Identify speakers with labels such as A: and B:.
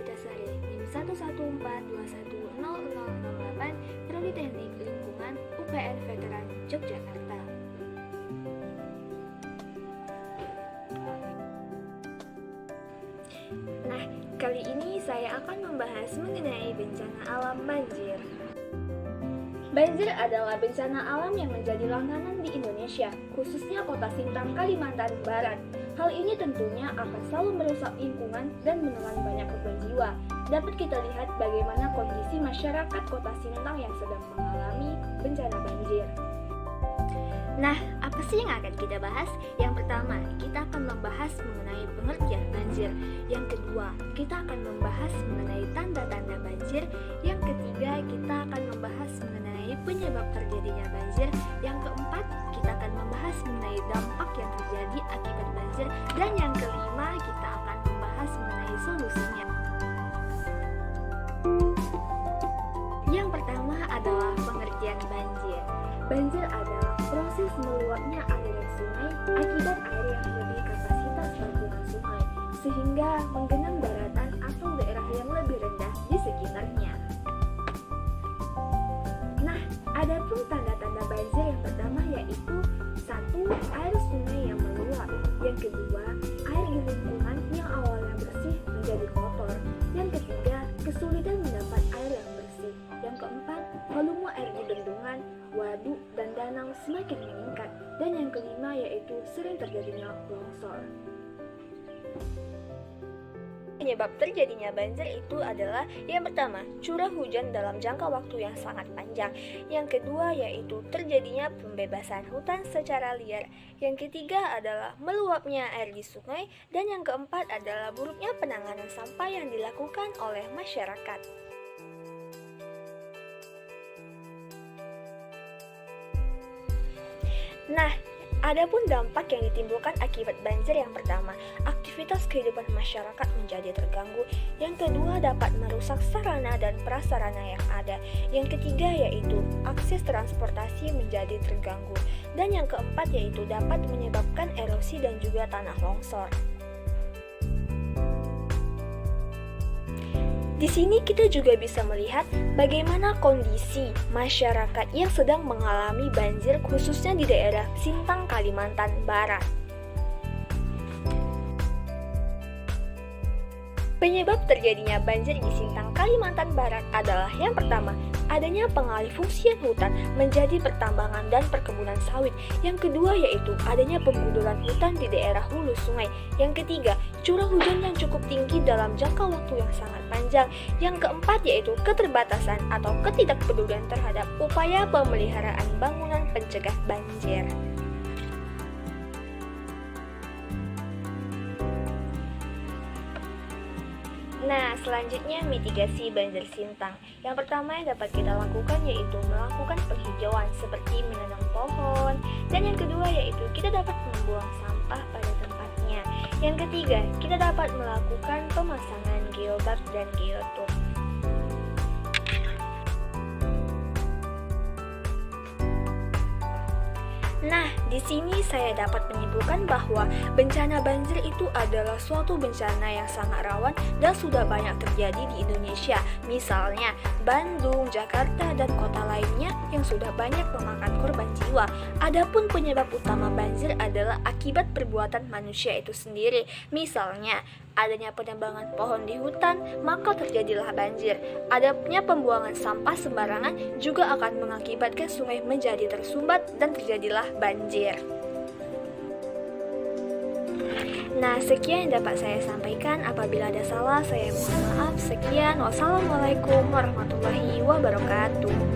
A: Puspitasari, NIM 114210008, Prodi Teknik Lingkungan, UPN Veteran Yogyakarta. Nah, kali ini saya akan membahas mengenai bencana alam banjir. Banjir adalah bencana alam yang menjadi langganan di Indonesia, khususnya Kota Sintang, Kalimantan Barat. Hal ini tentunya akan selalu merusak lingkungan dan menelan banyak korban jiwa. Dapat kita lihat bagaimana kondisi masyarakat Kota Sintang yang sedang mengalami bencana banjir. Nah, apa sih yang akan kita bahas? Yang pertama, kita akan membahas mengenai pengertian banjir. Yang kedua, kita akan membahas mengenai tanda-tanda banjir. Yang ketiga, kita akan membahas mengenai penyebab terjadinya banjir. Yang keempat, kita akan membahas mengenai dampak yang terjadi akibat banjir. Dan yang kelima, kita akan membahas mengenai solusinya. Yang pertama adalah pengertian banjir. Banjir adalah proses meluapnya aliran sungai akibat air yang melebihi kapasitas tampungan sungai, sehingga menggenang daratan atau daerah yang lebih rendah di sekitarnya. Nah, adapun tanda-tanda banjir yang pertama yaitu 1. Air sungai yang meluap. Yang kedua, air di lingkungan yang awalnya bersih menjadi kotor. Yang ketiga, kesulitan mendapat air yang bersih. Yang keempat, volume air di bendungan, waduk, dan danau semakin meningkat. Dan yang kelima yaitu sering terjadinya longsor. Penyebab terjadinya banjir itu adalah yang pertama, curah hujan dalam jangka waktu yang sangat panjang. Yang kedua yaitu terjadinya pembebasan hutan secara liar. Yang ketiga adalah meluapnya air di sungai. Dan yang keempat adalah buruknya penanganan sampah yang dilakukan oleh masyarakat. Nah, adapun dampak yang ditimbulkan akibat banjir yang pertama, aktivitas kehidupan masyarakat menjadi terganggu. Yang kedua, dapat merusak sarana dan prasarana yang ada. Yang ketiga yaitu akses transportasi menjadi terganggu. Dan yang keempat yaitu dapat menyebabkan erosi dan juga tanah longsor. Di sini kita juga bisa melihat bagaimana kondisi masyarakat yang sedang mengalami banjir khususnya di daerah Sintang, Kalimantan Barat. Penyebab terjadinya banjir di Sintang, Kalimantan Barat adalah yang pertama, adanya pengalihfungsian hutan menjadi pertambangan dan perkebunan sawit. Yang kedua yaitu adanya penggundulan hutan di daerah hulu sungai. Yang ketiga, curah hujan yang cukup tinggi dalam jangka waktu yang sangat panjang. Yang keempat yaitu keterbatasan atau ketidakpedulian terhadap upaya pemeliharaan bangunan pencegah banjir. Nah, selanjutnya mitigasi banjir Sintang. Yang pertama yang dapat kita lakukan yaitu melakukan penghijauan seperti menanam pohon. Dan yang kedua yaitu kita dapat membuang sampah pada tempatnya. Yang ketiga, kita dapat melakukan pemasangan geobak dan geotube. Nah, di sini saya dapat menyimpulkan bahwa bencana banjir itu adalah suatu bencana yang sangat rawan dan sudah banyak terjadi di Indonesia. Misalnya, Bandung, Jakarta, dan kota lainnya yang sudah banyak memakan korban jiwa. Adapun penyebab utama banjir adalah akibat perbuatan manusia itu sendiri. Misalnya, adanya penebangan pohon di hutan, maka terjadilah banjir. Adanya pembuangan sampah sembarangan juga akan mengakibatkan sungai menjadi tersumbat dan terjadilah banjir. Nah, sekian yang dapat saya sampaikan. Apabila ada salah, saya mohon maaf. Sekian, wassalamualaikum warahmatullahi wabarakatuh.